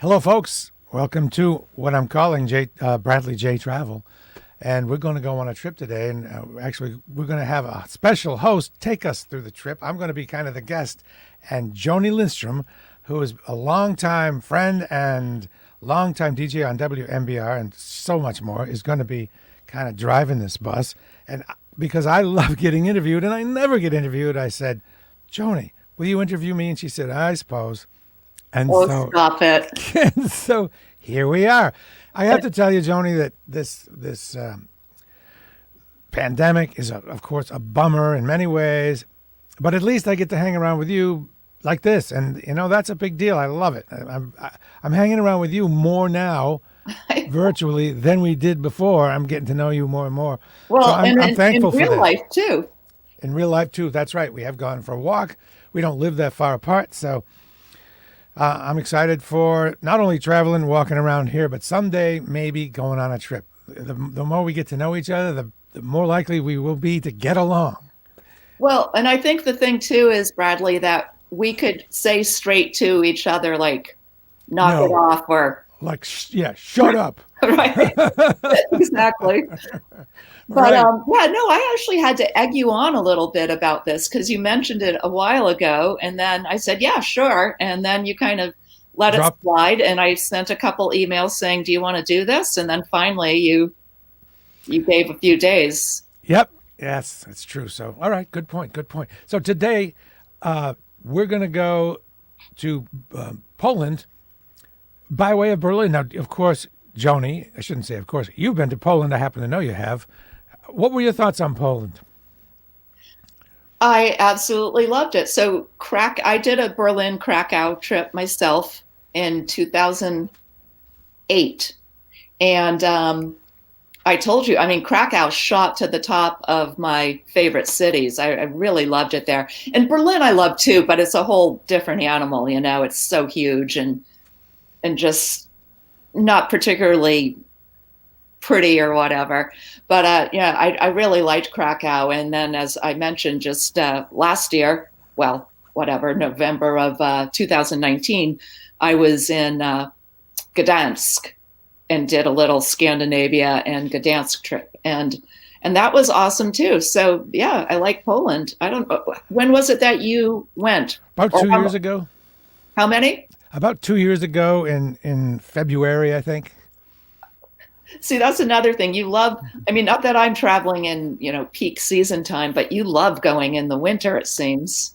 Hello, folks. Welcome to what I'm calling Bradley J Travel. And we're going to go on a trip today. And actually, we're going to have a special host take us through the trip. I'm going to be kind of the guest. And Joanie Lindstrom, who is a longtime friend and longtime DJ on WMBR and so much more, is going to be kind of driving this bus. And because I love getting interviewed and I never get interviewed, I said, Joanie, will you interview me? And she said, I suppose. And Stop it. and so here we are. I have to tell you, Joanie, that this pandemic is, of course, a bummer in many ways, but at least I get to hang around with you like this, and that's a big deal. I love it. I'm hanging around with you more now, virtually, than we did before. I'm getting to know you more and more. Well, so I'm thankful in real for that. life too. In real life too. That's right. We have gone for a walk. We don't live that far apart, so. I'm excited for not only traveling, walking around here, but someday maybe going on a trip. The more we get to know each other, the more likely we will be to get along. Well, and I think the thing too is, Bradley, that we could say straight to each other, like, knock it off, or like, shut up. Right. Exactly. But I actually had to egg you on a little bit about this because you mentioned it a while ago, and then I said, yeah, sure. And then you kind of let it slide, and I sent a couple emails saying, do you want to do this? And then finally you gave a few days. Yep. Yes, that's true. So, all right, good point. So today we're going to go to Poland by way of Berlin. Now, of course, Joanie, I shouldn't say of course, you've been to Poland. I happen to know you have. What were your thoughts on Poland? I absolutely loved it. So I did a Berlin Krakow trip myself in 2008. And I told you, Krakow shot to the top of my favorite cities. I really loved it there. And Berlin I love too, but it's a whole different animal. It's so huge and just not particularly pretty or whatever. But I really liked Krakow. And then, as I mentioned, just last year, November of 2019, I was in Gdansk and did a little Scandinavia and Gdansk trip. And that was awesome too. So yeah, I like Poland. I don't know. When was it that you went? About 2 years ago. How many? About 2 years ago in February, I think. See, that's another thing. You love, not that I'm traveling in, peak season time, but you love going in the winter, it seems.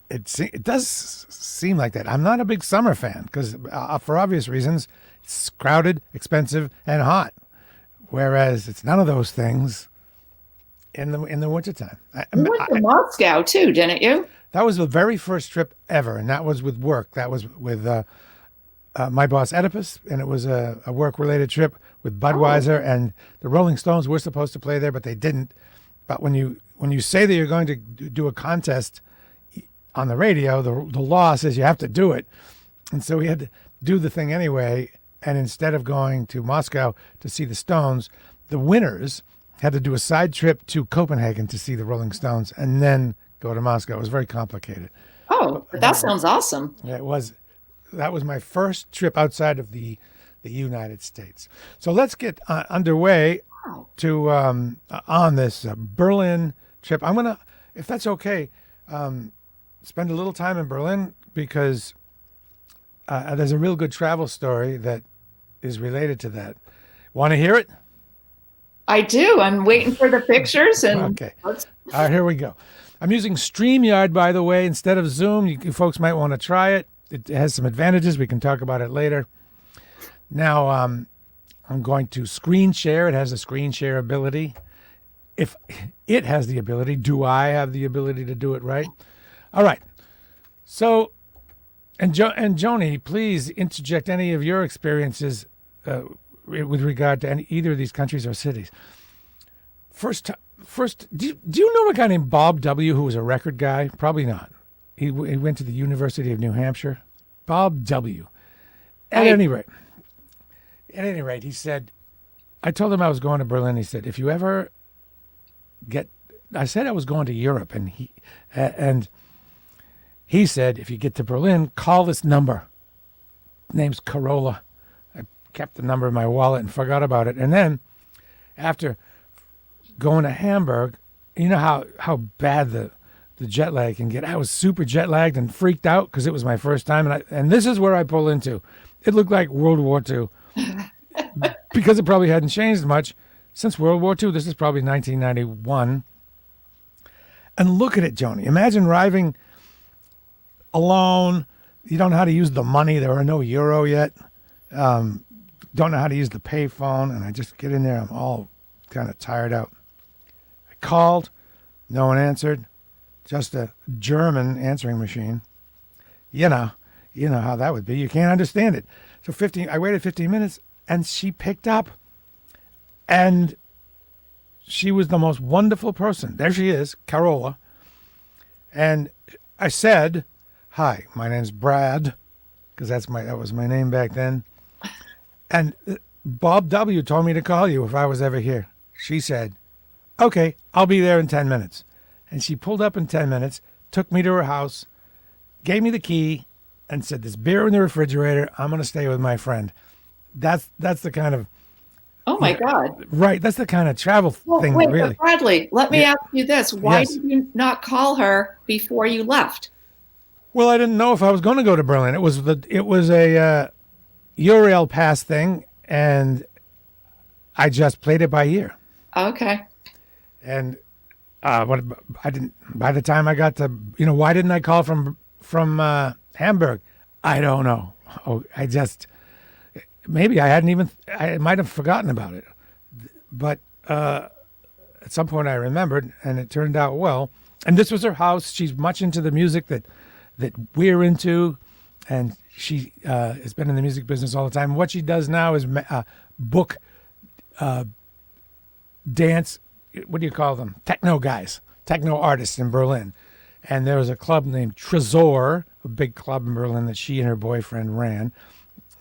It does seem like that. I'm not a big summer fan because for obvious reasons, it's crowded, expensive, and hot. Whereas it's none of those things in the wintertime. You went to Moscow too, didn't you? That was the very first trip ever, and that was with work. That was with my boss Oedipus, and it was a work-related trip with Budweiser, and the Rolling Stones were supposed to play there, but they didn't. But when you say that you're going to do a contest on the radio, the law says you have to do it, and so we had to do the thing anyway. And instead of going to Moscow to see the Stones, the winners had to do a side trip to Copenhagen to see the Rolling Stones, and then go to Moscow. It was very complicated. Oh, that sounds awesome. Yeah, it was. That was my first trip outside of the United States. So let's get underway to on this Berlin trip. I'm gonna, if that's okay, spend a little time in Berlin because there's a real good travel story that is related to that. Want to hear it? I do. I'm waiting for the pictures. And okay. All right, here we go. I'm using StreamYard, by the way, instead of Zoom. You folks might want to try it. It has some advantages. We can talk about it later. Now, I'm going to screen share. It has a screen share ability. If it has the ability, do I have the ability to do it right? All right. So, and Joanie, please interject any of your experiences with regard to either of these countries or cities. First, do you know a guy named Bob W. who was a record guy? Probably not. He went to the University of New Hampshire. Bob W. At any rate, he said, I told him I was going to Berlin. He said, if you ever I said I was going to Europe, and he said, if you get to Berlin, call this number. name's Corolla. I kept the number in my wallet and forgot about it. And then after going to Hamburg, you know how bad the jet lag can get. I was super jet lagged and freaked out because it was my first time. And this is where I pull into. It looked like World War II because it probably hadn't changed much since World War II. This is probably 1991. And look at it, Joanie. Imagine arriving alone. You don't know how to use the money. There are no euro yet. Don't know how to use the pay phone. And I just get in there. I'm all kind of tired out. I called. No one answered. Just a German answering machine. You know how that would be. You can't understand it. So I waited 15 minutes and she picked up. And she was the most wonderful person. There she is, Carola. And I said, "Hi, my name's Brad," because that was my name back then. And Bob W. told me to call you if I was ever here. She said, "Okay, I'll be there in 10 minutes." And she pulled up in 10 minutes, took me to her house, gave me the key, and said, "There's beer in the refrigerator. I'm going to stay with my friend." That's the kind of... Oh, my God. Right. That's the kind of travel thing, wait, really. But Bradley, let me ask you this. Why did you not call her before you left? Well, I didn't know if I was going to go to Berlin. It was a Eurail pass thing, and I just played it by ear. Okay. And I didn't. By the time I got to, why didn't I call from Hamburg? I don't know. Maybe I might have forgotten about it. But at some point I remembered, and it turned out well. And this was her house. She's much into the music that we're into, and she has been in the music business all the time. What she does now is book dance, what do you call them? Techno guys, techno artists in Berlin. And there was a club named Tresor, a big club in Berlin that she and her boyfriend ran.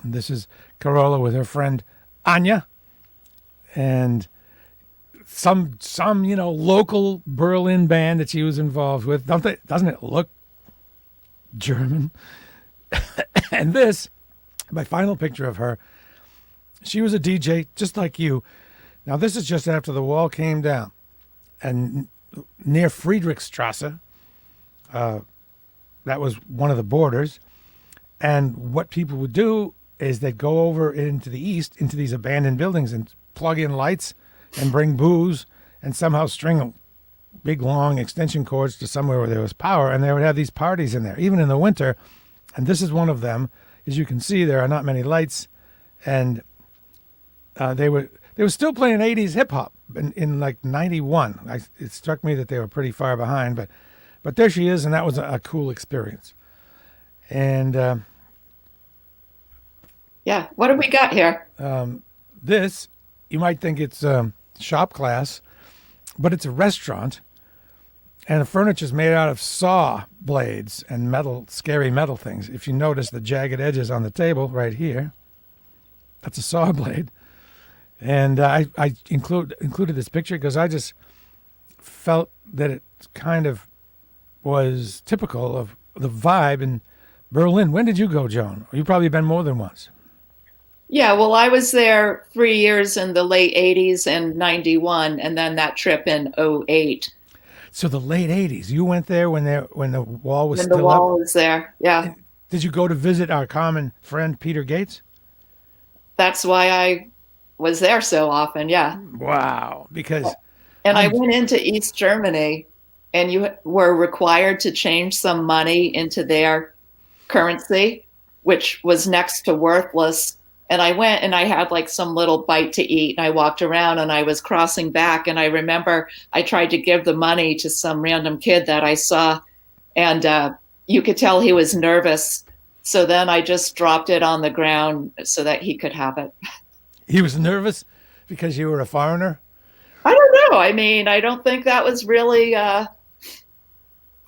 And this is Carola with her friend Anya, and some local Berlin band that she was involved with. Doesn't it look German? And this, my final picture of her, she was a DJ just like you. Now this is just after the wall came down, and near Friedrichstrasse, that was one of the borders. And what people would do is they'd go over into the east, into these abandoned buildings, and plug in lights and bring booze and somehow string big, long extension cords to somewhere where there was power, and they would have these parties in there, even in the winter. And this is one of them. As you can see, there are not many lights, and they were still playing 80s hip-hop in like 91. It struck me that they were pretty far behind, but there she is, and that was a cool experience. And... yeah, what have we got here? This, you might think it's shop class, but it's a restaurant, and the furniture is made out of saw blades and scary metal things. If you notice the jagged edges on the table right here, that's a saw blade. And I included this picture because I just felt that it kind of was typical of the vibe in Berlin. When did you go, Joan? You've probably been more than once. Yeah, well, I was there 3 years in the late 80s and 91, and then that trip in 08. So the late 80s, you went there when the wall was still up? When the wall was there, yeah. Did you go to visit our common friend, Peter Gates? That's why I was there so often, yeah. Wow, because... And I went into East Germany, and you were required to change some money into their currency, which was next to worthless. And I went and I had like some little bite to eat, and I walked around and I was crossing back. And I remember I tried to give the money to some random kid that I saw, and you could tell he was nervous. So then I just dropped it on the ground so that he could have it. He was nervous because you were a foreigner? I don't know. I mean, I don't think that was really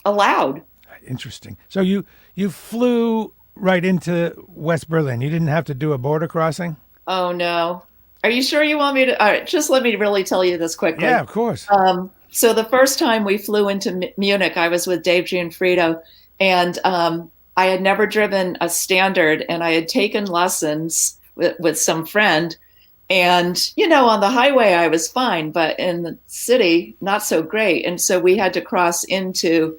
allowed. Interesting. So you flew right into West Berlin. You didn't have to do a border crossing? Oh, no. Are you sure you want me to? All right, just let me really tell you this quickly. Yeah, of course. So the first time we flew into Munich, I was with Dave Gianfrido, and I had never driven a standard, and I had taken lessons with some friend. And, on the highway, I was fine, but in the city, not so great. And so we had to cross into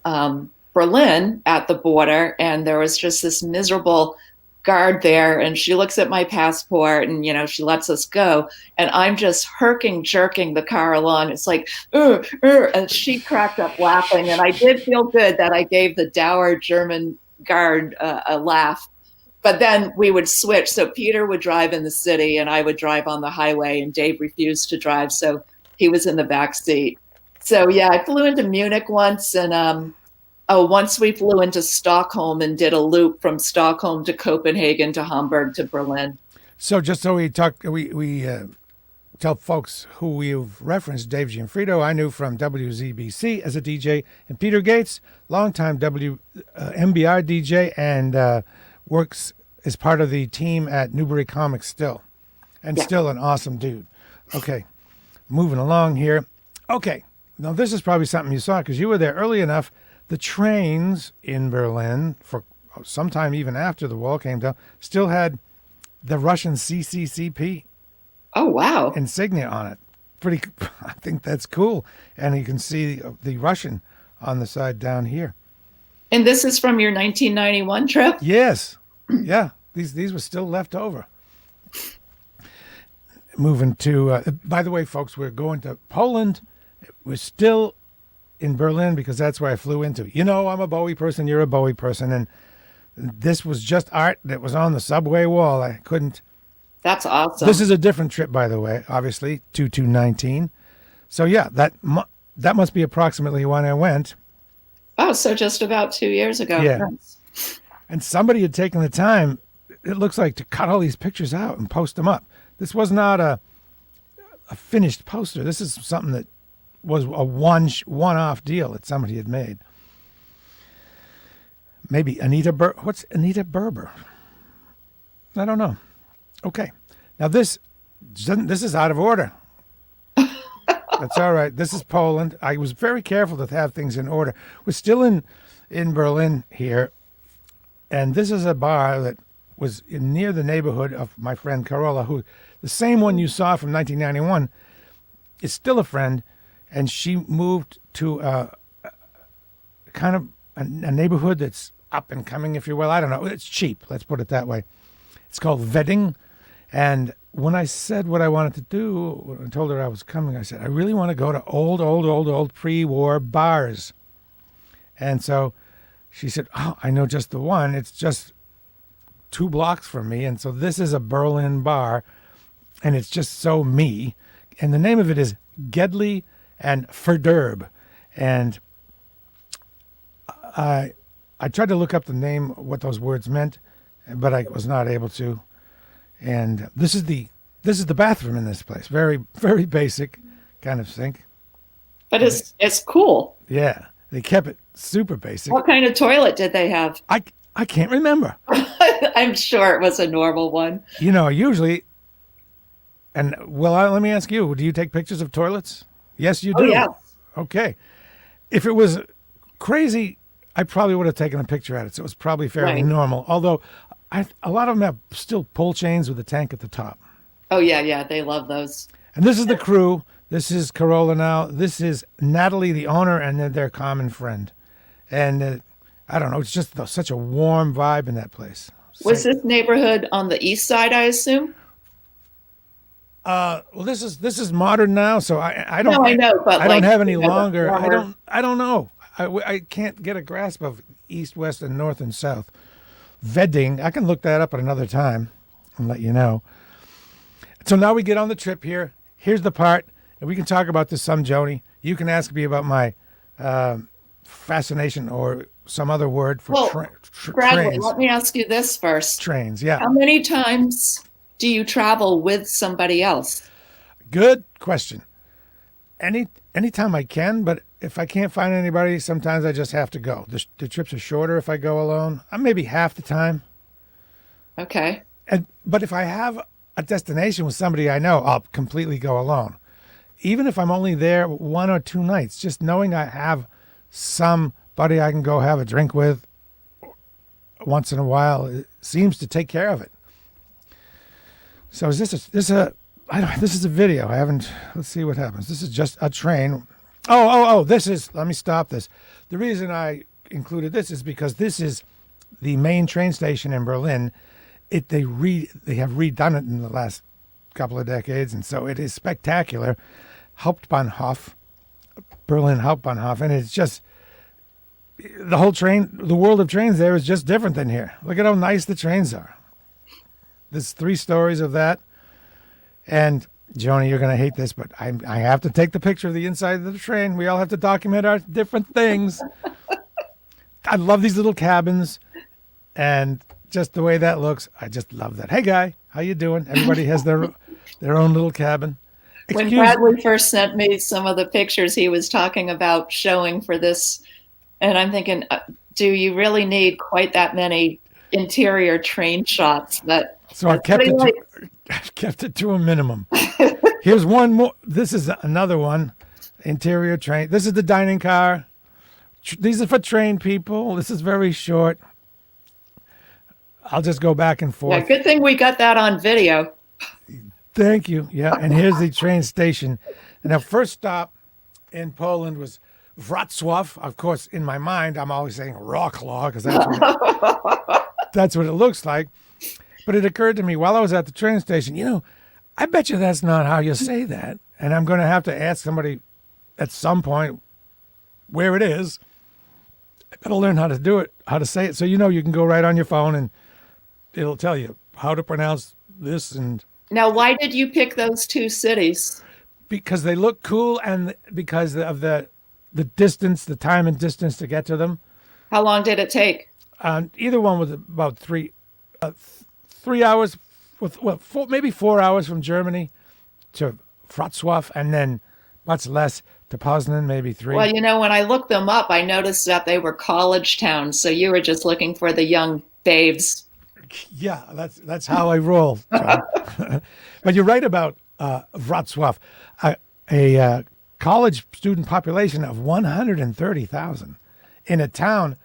Berlin at the border, and there was just this miserable guard there, and she looks at my passport, and she lets us go, and I'm just jerking the car along. It's like, and she cracked up laughing, and I did feel good that I gave the dour German guard a laugh. But then we would switch, so Peter would drive in the city, and I would drive on the highway, and Dave refused to drive, so he was in the back seat. So yeah, I flew into Munich once, and once we flew into Stockholm and did a loop from Stockholm to Copenhagen to Hamburg to Berlin. So just so we tell folks who we've referenced, Dave Gianfrido, I knew from WZBC as a DJ, and Peter Gates, longtime WMBR DJ, and works as part of the team at Newbury Comics still, and still an awesome dude. Okay, moving along here. Okay, now this is probably something you saw because you were there early enough. The trains in Berlin, for sometime even after the wall came down, still had the Russian CCCP Oh, wow. insignia on it. I think that's cool. And you can see the Russian on the side down here. And this is from your 1991 trip? Yes. Yeah. These were still left over. Moving to, by the way, folks, we're going to Poland. We're still in Berlin because that's where I flew into. I'm a Bowie person, you're a Bowie person, and this was just art that was on the subway wall. I couldn't. That's awesome. This is a different trip, by the way, obviously, 2219. So yeah, that must be approximately when I went. Oh, so just about 2 years ago. Yeah. And somebody had taken the time, it looks like, to cut all these pictures out and post them up. This was not a finished poster. This is something that was a one-off deal that somebody had made. Maybe what's Anita Berber? I don't know. Okay. Now this is out of order. That's all right. This is Poland. I was very careful to have things in order. We're still in Berlin here, and this is a bar that was near the neighborhood of my friend Carola, who, the same one you saw from 1991, is still a friend, and she moved to kind of a neighborhood that's up and coming, if you will. I don't know. It's cheap. Let's put it that way. It's called Wedding. And when I said what I wanted to do, when I told her I was coming, I said, I really want to go to old pre-war bars. And so she said, oh, I know just the one. It's just 2 blocks from me. And so this is a Berlin bar, and it's just so me. And the name of it is Gedley and Verderb. And I tried to look up the name, what those words meant, but I was not able to. And this is the bathroom in this place. Very, very basic kind of sink. But it's cool. Yeah, they kept it super basic. What kind of toilet did they have? I can't remember. I'm sure it was a normal one. Usually, and let me ask you, do you take pictures of toilets? Yes, you do. Oh, yeah. Okay. If it was crazy, I probably would have taken a picture at it. So it was probably fairly normal. Although a lot of them have still pull chains with a tank at the top. Oh, yeah. They love those. And this is the crew. This is Carola now. This is Natalie, the owner, and then their common friend. And I don't know. It's just such a warm vibe in that place. Was this neighborhood on the east side, I assume? Well, this is modern now, so I don't. No, I know, but I don't have any longer. Former... I don't know. I can't get a grasp of east, west, and north and south. Wedding. I can look that up at another time and let you know. So now we get on the trip here. Here's the part, and we can talk about this some, Joanie. You can ask me about my fascination or some other word for Bradley, trains. let me ask you this first. Trains, yeah. How many times do you travel with somebody else? Good question. Anytime I can, but if I can't find anybody, sometimes I just have to go. The trips are shorter if I go alone. Maybe half the time. Okay. But if I have a destination with somebody I know, I'll completely go alone. Even if I'm only there 1 or 2 nights, just knowing I have somebody I can go have a drink with once in a while, it seems to take care of it. So is this is a video. I haven't. Let's see what happens. This is just a train. This is. Let me stop this. The reason I included this is because this is the main train station in Berlin. They have redone it in the last couple of decades, and so it is spectacular. Hauptbahnhof, Berlin Hauptbahnhof, and it's just the whole the world of trains there is just different than here. Look at how nice the trains are. There's 3 stories of that, and Joanie, you're going to hate this, but I have to take the picture of the inside of the train. We all have to document our different things. I love these little cabins, and just the way that looks, I just love that. Hey, guy, how you doing? Everybody has their own little cabin. When Bradley first sent me some of the pictures he was talking about showing for this, and I'm thinking, do you really need quite that many interior train shots? So I've kept it to a minimum. Here's one more. This is another one. Interior train. This is the dining car. These are for trained people. This is very short. I'll just go back and forth. Yeah, good thing we got that on video. Thank you. Yeah, and here's the train station. And our first stop in Poland was Wrocław. Of course, in my mind, I'm always saying Wrocław because that's what it looks like. But it occurred to me while I was at the train station, I bet you that's not how you say that. And I'm going to have to ask somebody at some point where it is. I better learn how to do it, how to say it. So, you can go right on your phone and it'll tell you how to pronounce this. And now, why did you pick those 2 cities? Because they look cool and because of the distance, the time and distance to get to them. How long did it take? Either one was about 3 hours, maybe 4 hours from Germany to Wrocław, and then much less to Poznan, maybe 3. Well, when I looked them up, I noticed that they were college towns. So you were just looking for the young babes. Yeah, that's how I roll. But you're right about Wrocław, a college student population of 130,000 in a town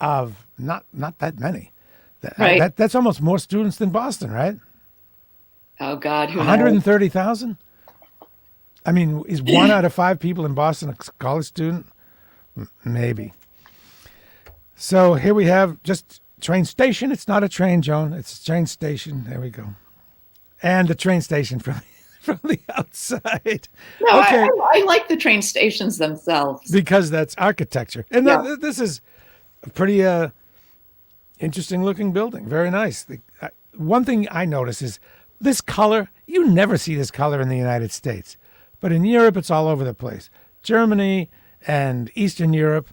of not that many. Right. That's almost more students than Boston, right? Oh, God. 130,000? I mean, is 1 out of 5 people in Boston a college student? Maybe. So here we have just train station. It's not a train, Joan. It's a train station. There we go. And the train station from the outside. No, okay. I like the train stations themselves. Because that's architecture. And this is a pretty interesting looking building. Very nice. One thing I notice is this color. You never see this color in the United States. But in Europe, it's all over the place. Germany and Eastern Europe,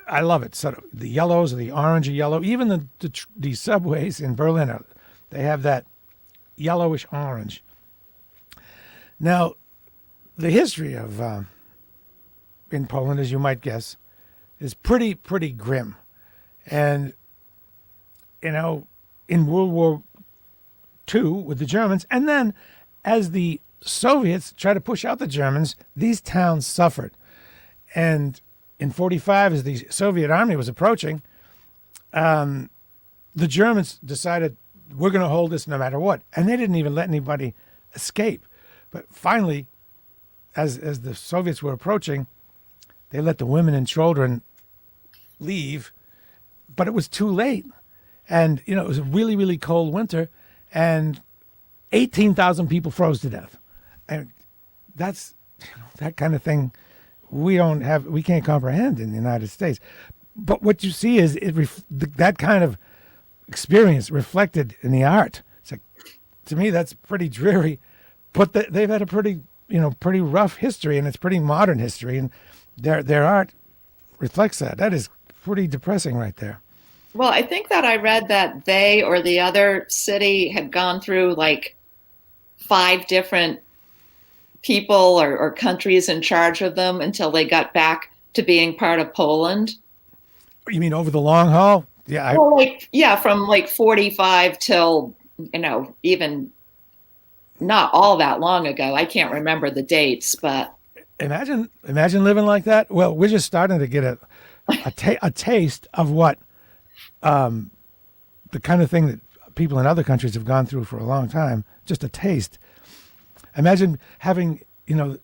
I love it. So the yellows or the orange or yellow, even the subways in Berlin, they have that yellowish orange. Now, the history of in Poland, as you might guess, is pretty grim. And, in World War II with the Germans, and then as the Soviets tried to push out the Germans, these towns suffered. And in 1945, as the Soviet army was approaching, the Germans decided, we're going to hold this no matter what. And they didn't even let anybody escape. But finally, as the Soviets were approaching, they let the women and children leave. But it was too late. And, it was a really, really cold winter. And 18,000 people froze to death. And that's that kind of thing we can't comprehend in the United States. But what you see is that kind of experience reflected in the art. It's like, to me, that's pretty dreary. But they've had a pretty rough history, and it's pretty modern history, and their art reflects that. That is pretty depressing right there. Well, I think that I read that they or the other city had gone through like 5 different people or countries in charge of them until they got back to being part of Poland. You mean over the long haul? Yeah. From like 45 till, even not all that long ago. I can't remember the dates, but imagine living like that. Well, we're just starting to get a taste of what the kind of thing that people in other countries have gone through for a long time, just a taste. Imagine having, the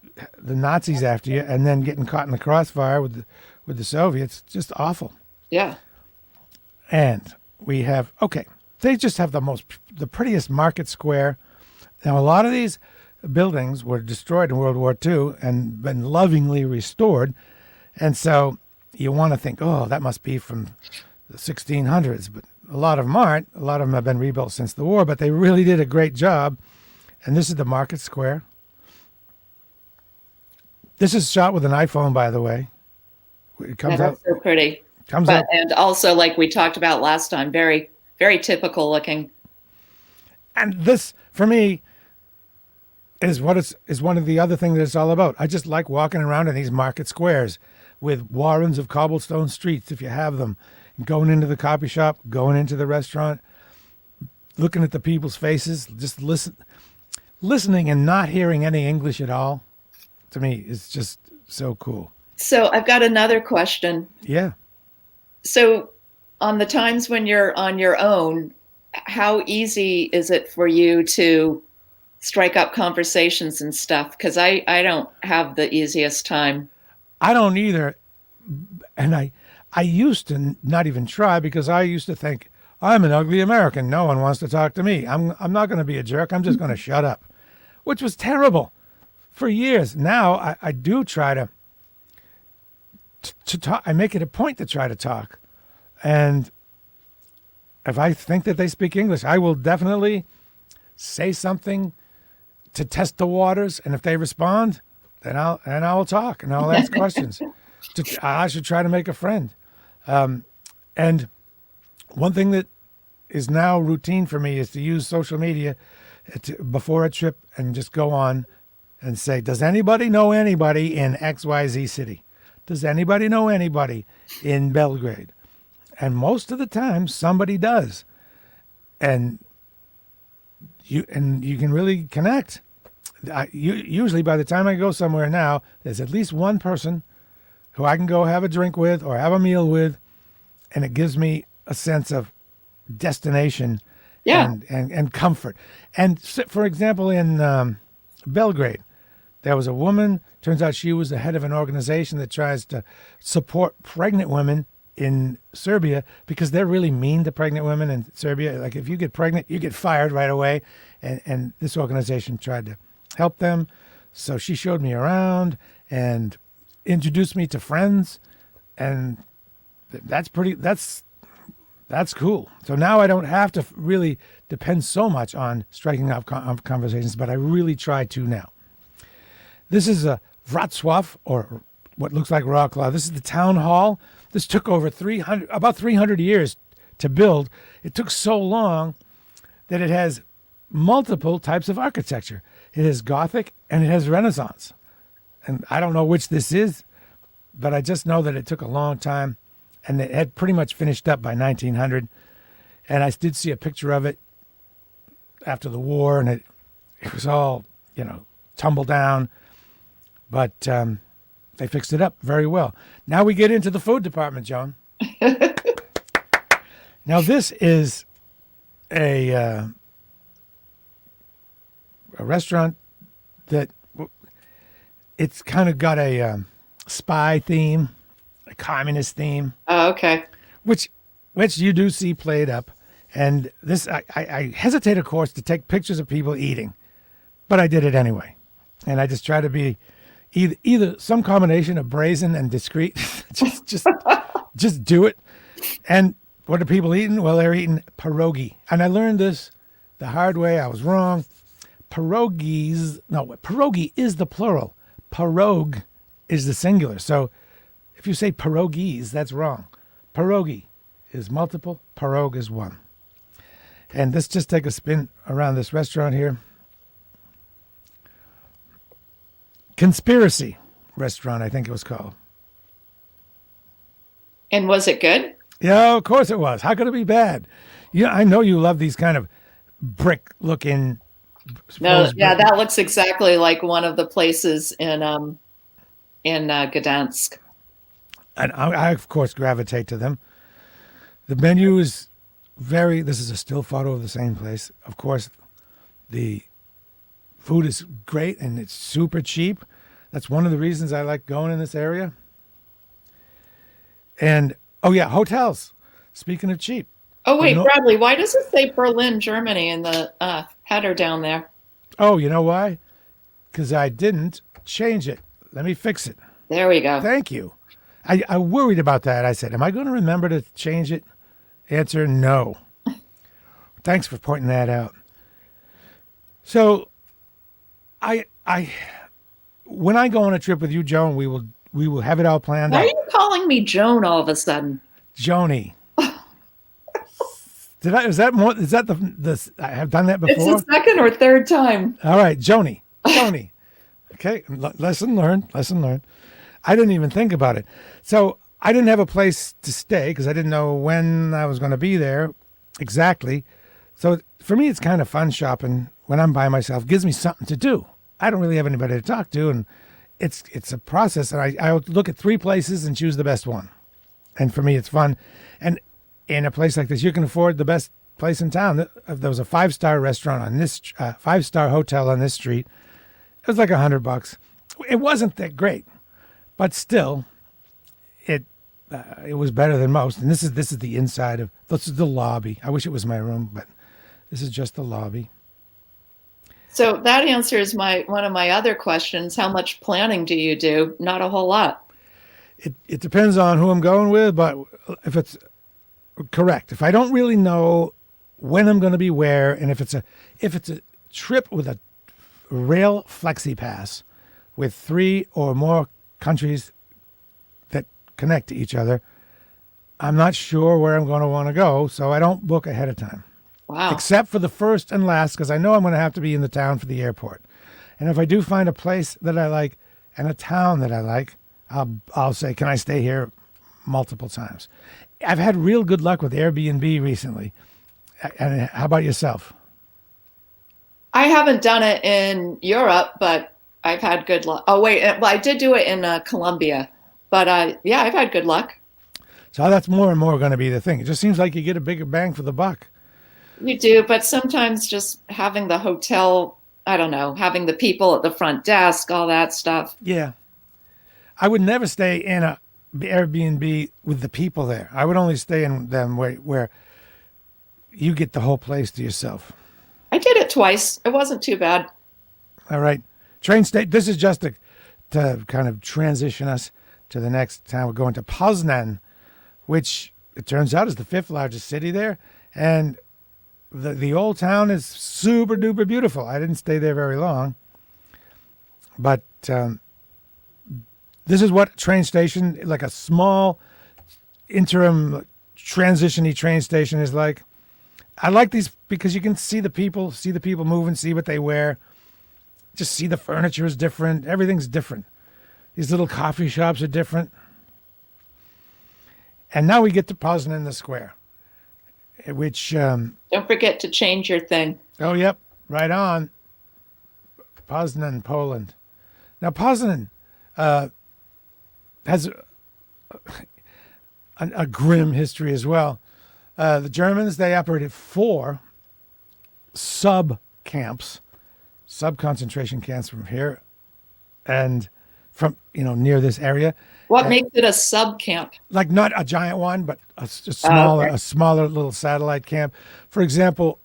Nazis after you and then getting caught in the crossfire with the Soviets. Just awful. Yeah. And we have, they just have the prettiest market square. Now, a lot of these buildings were destroyed in World War II and been lovingly restored. And so you want to think, oh, that must be from the 1600s. But a lot of them aren't. A lot of them have been rebuilt since the war, but they really did a great job. And this is the market square. This is shot with an iPhone, by the way. It comes out so pretty. And also, like we talked about last time, very, very typical looking. And this, for me, is one of the other things that it's all about. I just like walking around in these market squares with warrens of cobblestone streets, if you have them, and going into the coffee shop, going into the restaurant, looking at the people's faces, just listening and not hearing any English at all. To me, is just so cool. So I've got another question. Yeah. So on the times when you're on your own, how easy is it for you to strike up conversations and stuff? Because I don't have the easiest time. I don't either. And I used to not even try, because I used to think, I'm an ugly American. No one wants to talk to me. I'm not going to be a jerk. I'm just going to shut up, which was terrible for years. Now I do try to talk. I make it a point to try to talk. And if I think that they speak English, I will definitely say something to test the waters. And if they respond, then I will talk and I'll ask questions. I should try to make a friend. And one thing that is now routine for me is to use social media before a trip and just go on and say, does anybody know anybody in XYZ city? Does anybody know anybody in Belgrade? And most of the time, somebody does. And you can really connect. Usually by the time I go somewhere now, there's at least one person who I can go have a drink with or have a meal with, and it gives me a sense of destination and comfort. And for example, in Belgrade, there was a woman, turns out she was the head of an organization that tries to support pregnant women in Serbia, because they're really mean to pregnant women in Serbia. Like, if you get pregnant, you get fired right away. And this organization tried to help them. So she showed me around and introduced me to friends. And that's cool. So now I don't have to really depend so much on striking up conversations, but I really try to now. This is a Wrocław, or what looks like Wrocław. This is the town hall. This took over about 300 years to build. It took so long that it has multiple types of architecture. It has Gothic and it has Renaissance. And I don't know which this is, but I just know that it took a long time, and it had pretty much finished up by 1900. And I did see a picture of it after the war, and it was all, tumbled down. But they fixed it up very well. Now we get into the food department, Joan. Now this is a restaurant that it's kind of got a spy theme, a communist theme. Oh, okay. Which you do see played up. And this, I hesitate, of course, to take pictures of people eating, but I did it anyway. And I just try to be either some combination of brazen and discreet. just do it. And what are people eating? Well, they're eating pierogi. And I learned this the hard way. I was wrong. Pierogi is the plural. Pierog is the singular. So if you say pierogis, that's wrong. Pierogi is multiple. Pierog is one. And let's just take a spin around this restaurant here. Conspiracy Restaurant, I think it was called. And was it good? Yeah, of course it was. How could it be bad? Yeah, I know you love these kind of brick-looking. That looks exactly like one of the places in Gdansk. And I of course, gravitate to them. The menu is this is a still photo of the same place. Of course, the food is great and it's super cheap. That's one of the reasons I like going in this area. And, oh yeah, hotels. Speaking of cheap. Oh, wait, Bradley, why does it say Berlin, Germany in the header down there? Oh, you know why? Because I didn't change it. Let me fix it. There we go. Thank you. I worried about that. I said, am I going to remember to change it? Answer, no. Thanks for pointing that out. So, when I go on a trip with you, Joan, we will have it all planned Why out. are you calling me Joan all of a sudden? Joanie. Is that the I have done that before? It's the second or third time. All right, Joanie. Okay, lesson learned. I didn't even think about it. So I didn't have a place to stay because I didn't know when I was going to be there exactly. So for me, it's kind of fun shopping when I'm by myself. It gives me something to do. I don't really have anybody to talk to, and it's a process. And I look at 3 places and choose the best one. And for me, it's fun. And in a place like this, you can afford the best place in town. There was a 5-star restaurant on this 5-star hotel on this street. It was like $100. It wasn't that great, but still, it was better than most. And this is the inside of this is the lobby. I wish it was my room, but this is just the lobby. So that answers one of my other questions. How much planning do you do? Not a whole lot. It depends on who I'm going with, but if it's correct, if I don't really know when I'm going to be where, and if it's a trip with a rail flexi pass with 3 or more countries that connect to each other, I'm not sure where I'm going to want to go, so I don't book ahead of time. Wow. Except for the first and last, because I know I'm going to have to be in the town for the airport. And if I do find a place that I like and a town that I like, I'll say, can I stay here multiple times? I've had real good luck with Airbnb recently. And how about yourself? I haven't done it in Europe, but I've had good luck. Oh, wait. Well, I did do it in Colombia. But yeah, I've had good luck. So that's more and more going to be the thing. It just seems like you get a bigger bang for the buck. You do, but sometimes just having the hotel, I don't know, having the people at the front desk, all that stuff. Yeah. I would never stay in a Airbnb with the people there. I would only stay in them where you get the whole place to yourself. I did it twice. It wasn't too bad. All right. Train station. This is just to kind of transition us to the next town. We're going to Poznan, which it turns out is the 5th largest city there. And the old town is super duper beautiful. I didn't stay there very long. But this is what train station, like a small interim transition-y train station is like. I like these because you can see the people moving, see what they wear. Just see the furniture is different. Everything's different. These little coffee shops are different. And now we get to Poznan the Square, which... Don't forget to change your thing. Oh, yep. Right on. Poznan, Poland. Now, Poznan has a grim history as well. The Germans, they operated 4 sub-camps, sub-concentration camps from here and from, near this area. What makes it a sub-camp? Like not a giant one, but a smaller little satellite camp. For example,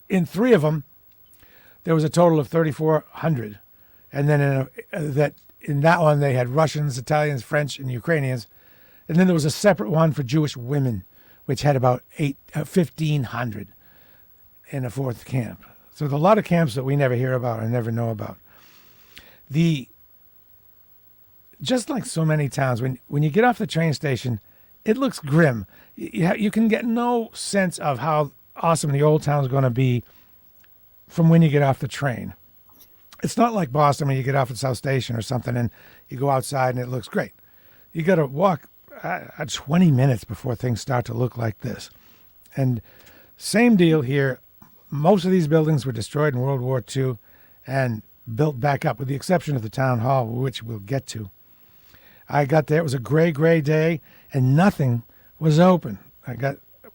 in 3 of them, there was a total of 3,400. And then in that one, they had Russians, Italians, French, and Ukrainians. And then there was a separate one for Jewish women, which had about 1,500 in a 4th camp. So there's a lot of camps that we never hear about or never know about. Just like so many towns, when you get off the train station, it looks grim. You can get no sense of how awesome the old town is going to be from when you get off the train. It's not like Boston when you get off at South Station or something and you go outside and it looks great. You got to walk 20 minutes before things start to look like this. And same deal here. Most of these buildings were destroyed in World War II and built back up, with the exception of the town hall, which we'll get to. I got there. It was a gray day, and nothing was open.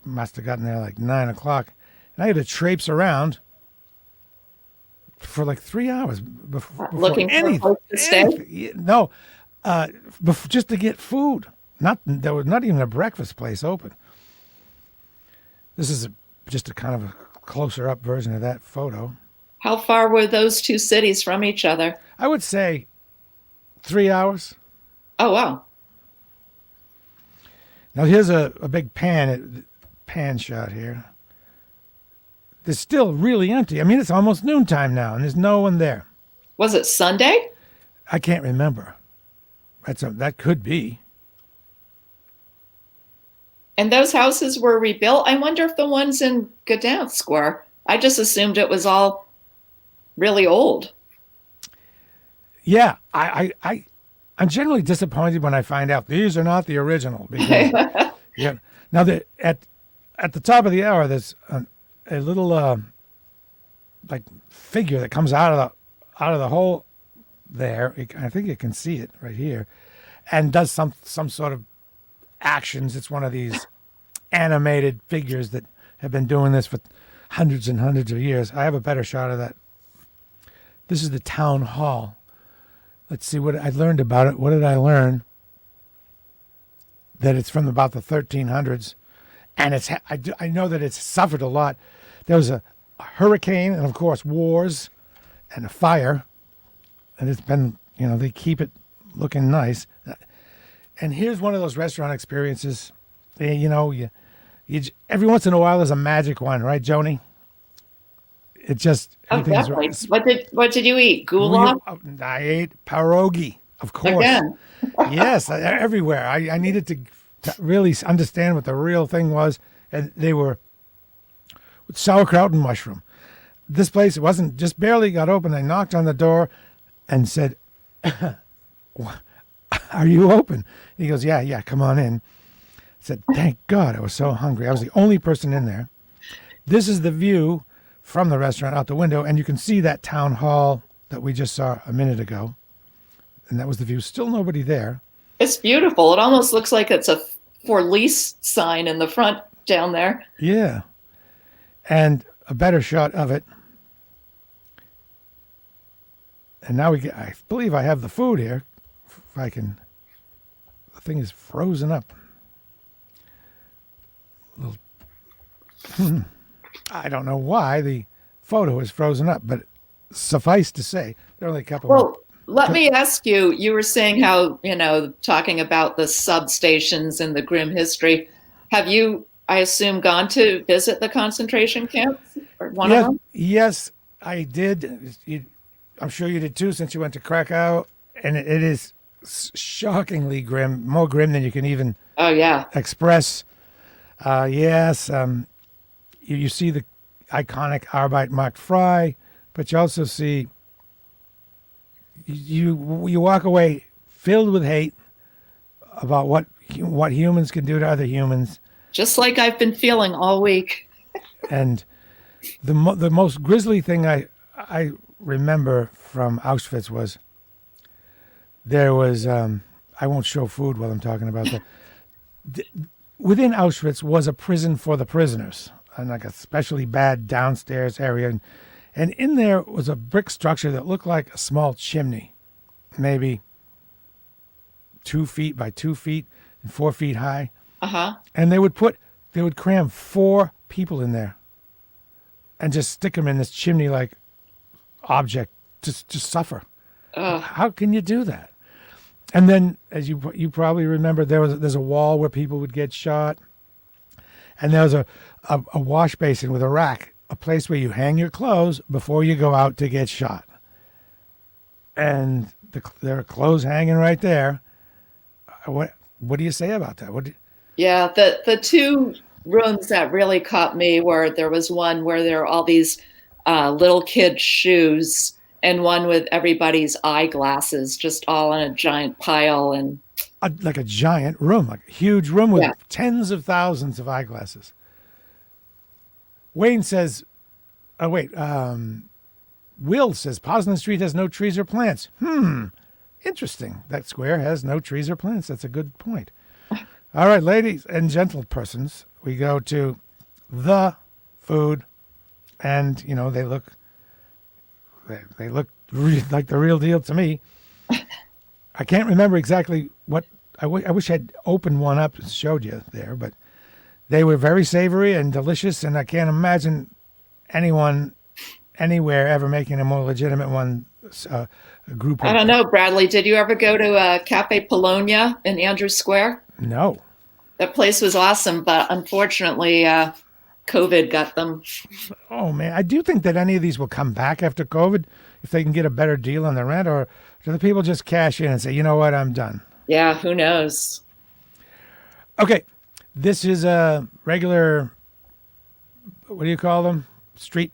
must have gotten there like 9 o'clock. And I had to traipse around for like 3 hours before Looking for a place to stay? No, just to get food. There was not even a breakfast place open. This is just a kind of a closer up version of that photo. How far were those two cities from each other? I would say 3 hours. Oh, wow. Now here's a big pan shot here. It's still really empty. I mean, it's almost noontime now, and there's no one there. Was it Sunday? I can't remember. That could be. And those houses were rebuilt. I wonder if the ones in Gdansk were. I just assumed it was all really old. Yeah, I'm generally disappointed when I find out these are not the original. Because, yeah. Now at the top of the hour, there's a little like figure that comes out of the hole there. I think you can see it right here, and does some sort of actions. It's one of these animated figures that have been doing this for hundreds and hundreds of years. I have a better shot of that. This is the town hall. Let's see what I learned about it. What did I learn? That it's from about the 1300s, and I know that it's suffered a lot. There was a hurricane, and of course wars, and a fire, and it's been, they keep it looking nice. And here's one of those restaurant experiences. You every once in a while there's a magic one, right, Joanie? It just definitely. What did you eat? Goulash? I ate pierogi, of course. Again. Yes, everywhere. I needed to really understand what the real thing was, and they were with sauerkraut and mushroom. This place wasn't just barely got open. I knocked on the door and said, "Are you open?" He goes, "Yeah, come on in." I said, "Thank God, I was so hungry." I was the only person in there. This is the view from the restaurant out the window, and you can see that town hall that we just saw a minute ago. And that was the view. Still nobody there. It's beautiful. It almost looks like it's a for lease sign in the front down there. Yeah. And a better shot of it. And now I believe I have the food here. If I can, the thing is frozen up. I don't know why the photo is frozen up, but suffice to say, there are only a couple. Well, let me ask you, you were saying how, talking about the substations and the grim history. Have you, I assume, gone to visit the concentration camps? Or one of them? Yes, I did. I'm sure you did too, since you went to Krakow. And it is shockingly grim, more grim than you can even express. Yes, you see the iconic Arbeit macht frei, but you also see you walk away filled with hate about what humans can do to other humans. Just like I've been feeling all week. And the most grisly thing I remember from Auschwitz was there was I won't show food while I'm talking about that. Within Auschwitz was a prison for the prisoners, and like a especially bad downstairs area. And in there was a brick structure that looked like a small chimney, maybe 2 feet by 2 feet and 4 feet high. Uh-huh. And they would cram 4 people in there and just stick them in this chimney-like object to suffer. How can you do that? And then, as you probably remember, there's a wall where people would get shot, and there was a wash basin with a rack, a place where you hang your clothes before you go out to get shot. And there are clothes hanging right there. What do you say about that? Yeah, the two rooms that really caught me were, there was one where there were all these little kid shoes, and one with everybody's eyeglasses just all in a giant pile. And like a giant room, like a huge room with tens of thousands of eyeglasses. Wayne says, Will says, Poznan Street has no trees or plants. Interesting. That square has no trees or plants. That's a good point. All right, ladies and gentlepersons, we go to the food, and they look like the real deal to me. I can't remember exactly what I wish I'd opened one up and showed you there, but they were very savory and delicious, and I can't imagine anyone anywhere ever making a more legitimate one. A group. I don't know, Bradley. Did you ever go to Cafe Polonia in Andrews Square? No. That place was awesome, but unfortunately, COVID got them. Oh man, I do think that any of these will come back after COVID if they can get a better deal on the rent, or do the people just cash in and say, you know what, I'm done? Yeah, who knows? Okay, this is a regular. What do you call them? Street.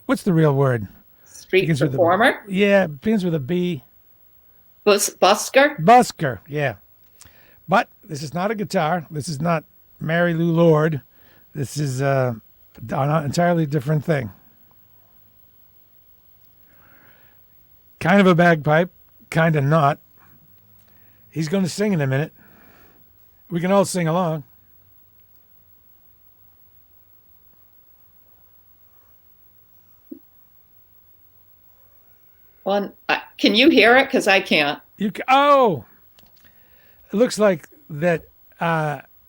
What's the real word? Street performer? Yeah, begins with a B. Busker? Busker, yeah. But this is not a guitar. This is not Mary Lou Lord. This is an entirely different thing. Kind of a bagpipe, kind of not. He's going to sing in a minute. We can all sing along. Well, can you hear it? Because I can't. Oh! It looks like that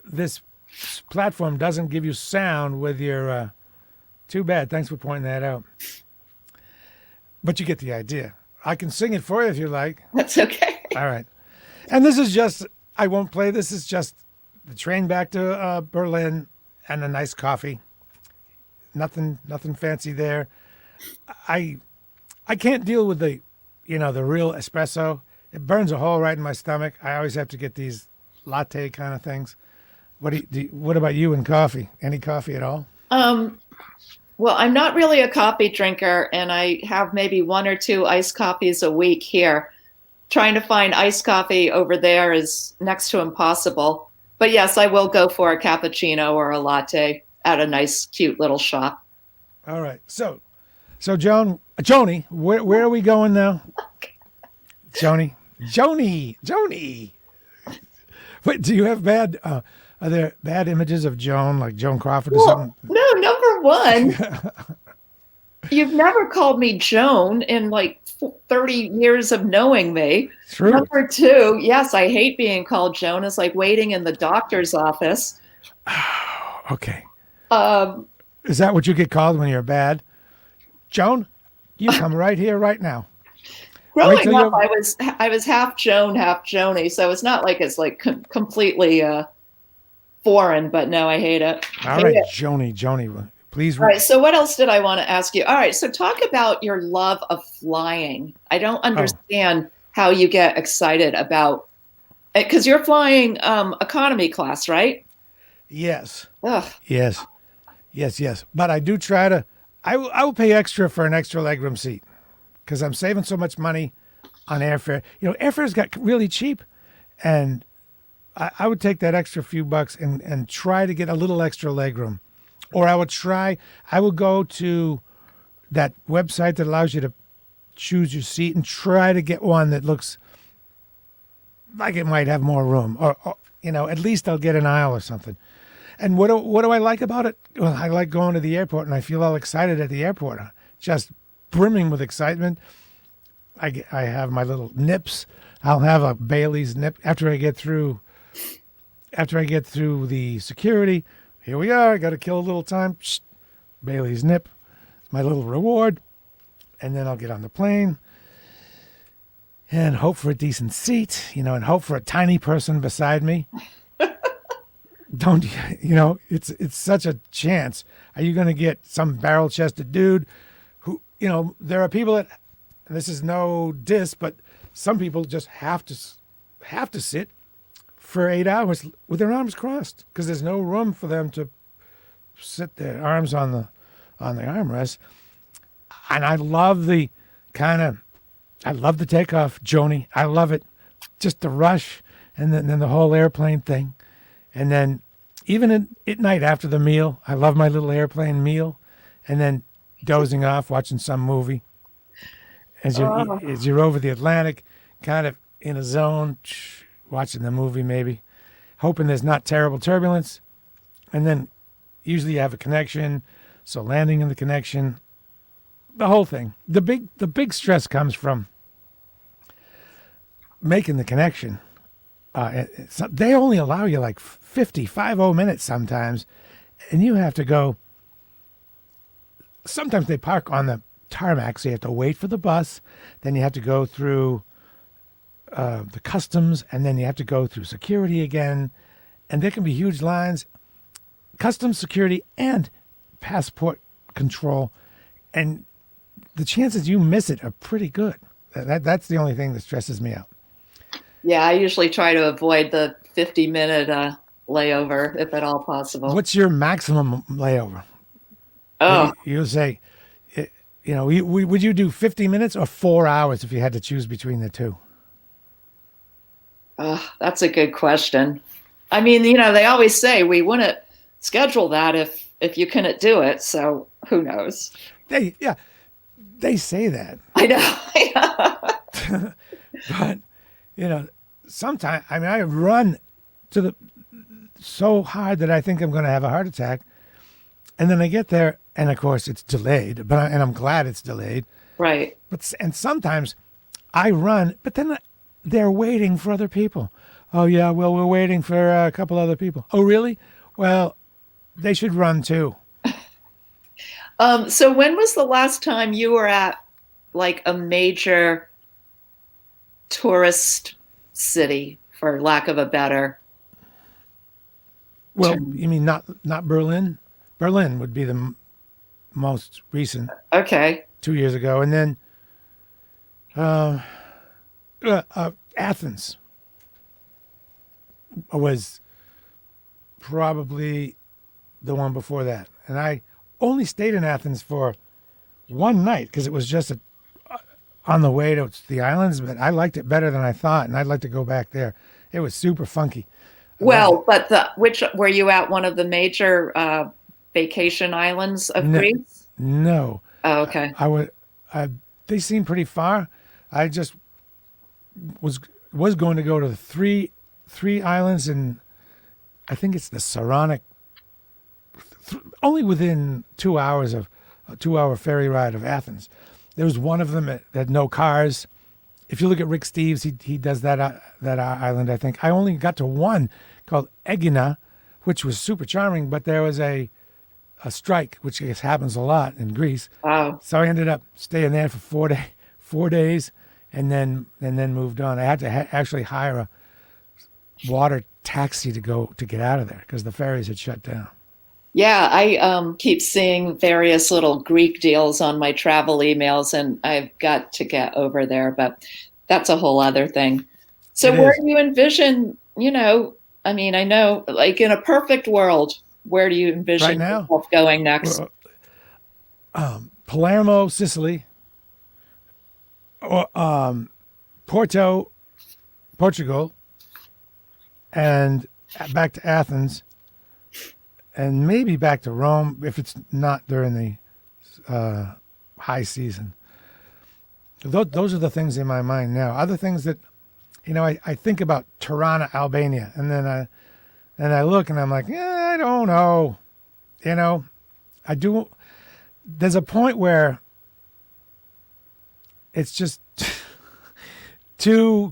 this platform doesn't give you sound with your... too bad. Thanks for pointing that out. But you get the idea. I can sing it for you if you like. That's okay. All right. And this is just... I won't play. This is just the train back to Berlin and a nice coffee. Nothing fancy there. I can't deal with the real espresso. It burns a hole right in my stomach. I always have to get these latte kind of things. What about you and coffee? Any coffee at all? Well, I'm not really a coffee drinker, and I have maybe 1 or 2 iced coffees a week here. Trying to find iced coffee over there is next to impossible. But yes, I will go for a cappuccino or a latte at a nice, cute little shop. All right. So Joanie, where are we going now? Joanie. Wait, do you have bad? Are there bad images of Joan, like Joan Crawford or something? No, number one, you've never called me Joan in like 30 years of knowing me. True. Number 2, yes, I hate being called Joan. It's like waiting in the doctor's office. Okay. Is that what you get called when you're bad? Joan, you come right here, right now. Growing up, I was half Joan, half Joanie, so it's not like it's like completely foreign. But no, I hate it. All right, Joanie, please. All right. So what else did I want to ask you? All right. So talk about your love of flying. I don't understand how you get excited about it, because you're flying economy class, right? Yes. Ugh. Yes. But I do try to. I will pay extra for an extra legroom seat because I'm saving so much money on airfare. Airfare's got really cheap, and I would take that extra few bucks and try to get a little extra legroom. Or I would go to that website that allows you to choose your seat and try to get one that looks like it might have more room. Or at least I'll get an aisle or something. And what do I like about it? Well, I like going to the airport, and I feel all excited at the airport, just brimming with excitement. I have my little nips. I'll have a Bailey's nip after I get through the security. Here we are. I got to kill a little time. Bailey's nip. It's my little reward. And then I'll get on the plane and hope for a decent seat, and hope for a tiny person beside me. It's such a chance. Are you going to get some barrel-chested dude who, there are people that, and this is no diss, but some people just have to sit for 8 hours with their arms crossed because there's no room for them to sit their arms on the armrest. And I love the takeoff, Joanie. I love it. Just the rush and then the whole airplane thing. And then even at night after the meal, I love my little airplane meal. And then dozing off, watching some movie. As you're over the Atlantic, kind of in a zone, watching the movie maybe, hoping there's not terrible turbulence. And then usually you have a connection, so landing in the connection, the whole thing. The big stress comes from making the connection. They only allow you like 50 minutes sometimes, and you have to go. Sometimes they park on the tarmac, so you have to wait for the bus. Then you have to go through the customs, and then you have to go through security again. And there can be huge lines, customs, security, and passport control. And the chances you miss it are pretty good. That's the only thing that stresses me out. Yeah, I usually try to avoid the 50-minute layover if at all possible. What's your maximum layover? Oh, You'll say, would you do 50 minutes or 4 hours if you had to choose between the two? that's a good question. I mean, they always say we wouldn't schedule that if you couldn't do it. So who knows? They say that. I know. But, sometimes, I run so hard that I think I'm going to have a heart attack. And then I get there, and of course it's delayed, and I'm glad it's delayed. Right. And sometimes I run, but then they're waiting for other people. Oh yeah, well we're waiting for a couple other people. Oh really? Well, they should run too. So when was the last time you were at like a major tourist city, for lack of a better Well, term? you mean not Berlin? Berlin would be the most recent, Okay. 2 years ago, and then Athens was probably the one before that, and I only stayed in Athens for one night because it was just on the way to the islands, but I liked it better than I thought, and I'd like to go back there. It was super funky. Well, but which were you at one of the major vacation islands of Greece? No. Oh, okay. They seemed pretty far. I just was going to go to the three islands, and I think it's the Saronic, only within 2 hours of a 2-hour ferry ride of Athens. There was one of them that had no cars. If you look at Rick Steves, he does that island, I think. I only got to one called Egina, which was super charming, but there was a strike, which I guess happens a lot in Greece. Wow. So I ended up staying there for 4 days, and then moved on. I had to actually hire a water taxi to get out of there because the ferries had shut down. Yeah, I keep seeing various little Greek deals on my travel emails, and I've got to get over there, but that's a whole other thing. So where do you envision, I mean, I know, like in a perfect world, where do you envision Right now? yourself going next? Palermo, Sicily, or Porto, Portugal, and back to Athens, and maybe back to Rome if it's not during the high season. Those are the things in my mind now. Other things that, I think about Tirana, Albania, and then I look and I'm like, I don't know. I do. There's a point where it's just too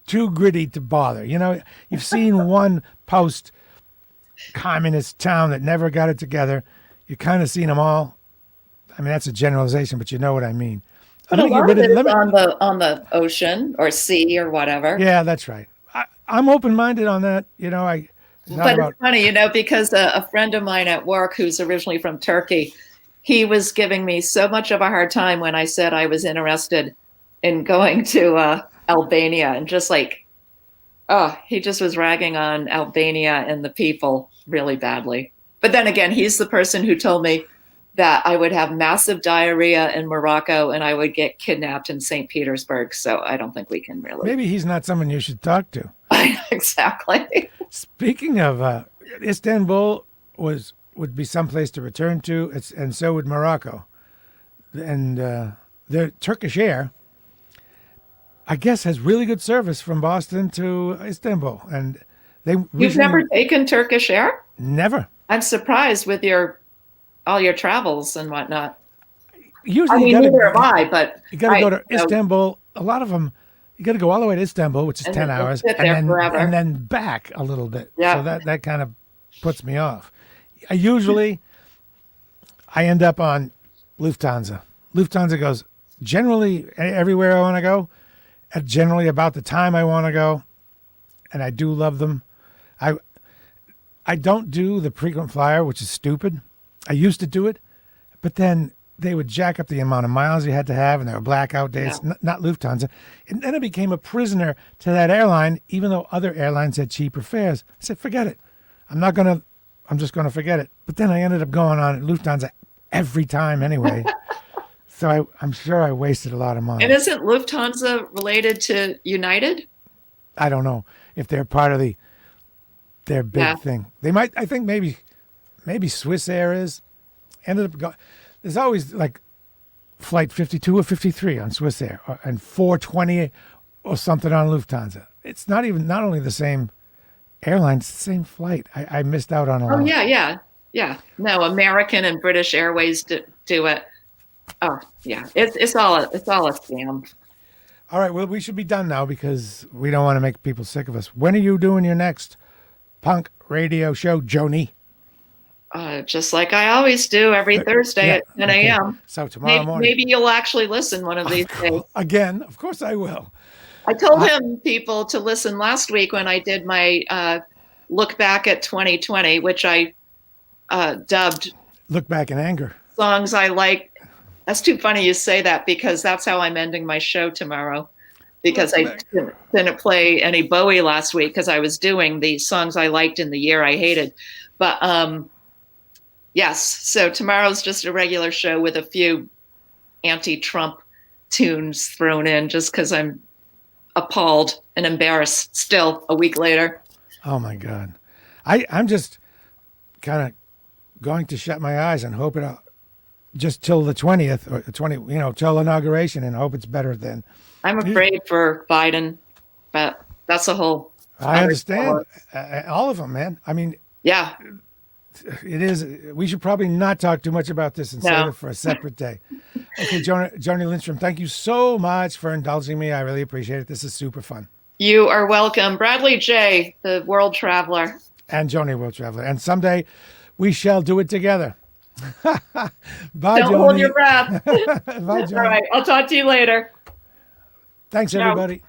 gritty to bother. You've seen one post-communist town that never got it together. You've kind of seen them all. I mean, that's a generalization, but you know what I mean. But a lot of it is on the ocean or sea or whatever. Yeah, that's right. I'm open-minded on that. It's funny, because a friend of mine at work who's originally from Turkey, he was giving me so much of a hard time when I said I was interested in going to Albania, and just like, he just was ragging on Albania and the people really badly. But then again, he's the person who told me that I would have massive diarrhea in Morocco and I would get kidnapped in St. Petersburg. So I don't think we can really. Maybe he's not someone you should talk to. Exactly. Speaking of Istanbul, would be someplace to return to, and so would Morocco. And their Turkish Air, I guess, has really good service from Boston to Istanbul. And You've never taken Turkish Air? Never. I'm surprised with all your travels and whatnot. I Usually mean, neither am I, but you got to go to you know, Istanbul. A lot of them, you got to go all the way to Istanbul, which is 10 and hours, sit there forever. and then back a little bit. So Yeah. that kind of puts me off. I end up on Lufthansa. Lufthansa goes generally everywhere I want to go, at generally about the time I want to go, and I do love them. I don't do the frequent flyer, which is stupid. I used to do it, but then they would jack up the amount of miles you had to have, and there were blackout days. Yeah. Not Lufthansa, and then I became a prisoner to that airline, even though other airlines had cheaper fares. I said, forget it. I'm just gonna forget it. But then I ended up going on Lufthansa every time anyway. So I'm sure I wasted a lot of money. And isn't Lufthansa related to United? I don't know if they're part of their big thing. They might. I think maybe Swiss Air is. There's always like flight 52 or 53 on Swiss Air, and 420 or something on Lufthansa. It's not only the same airline, it's the same flight. I missed out on a lot. Oh yeah. No, American and British Airways do it. Oh yeah, it's all a scam. All right, well, we should be done now because we don't want to make people sick of us. When are you doing your next punk radio show, Joanie? Just like I always do every Thursday at 10 a.m. Okay. So tomorrow morning. Maybe you'll actually listen one of these days. Again, of course I will. I told people to listen last week when I did my look back at 2020, which I dubbed Look Back in Anger. Songs I Like. That's too funny you say that because that's how I'm ending my show tomorrow. Because I didn't play any Bowie last week because I was doing the songs I liked in the year I hated. But yes, so tomorrow's just a regular show with a few anti-Trump tunes thrown in just because I'm appalled and embarrassed still a week later. Oh my God. I'm just kind of going to shut my eyes and hope it just till the 20th or the 20, till inauguration, and hope it's better then. I'm afraid for Biden, but that's a whole. I understand all of them, man. I mean, yeah, it is. We should probably not talk too much about this and save it for a separate day. Okay, Joanie Lindstrom, thank you so much for indulging me. I really appreciate it. This is super fun. You are welcome. Bradley J., the world traveler. And Joanie, world traveler. And someday we shall do it together. Bye, Don't Joanie. hold your breath. Bye, Joanie. All right. I'll talk to you later. Thanks, everybody.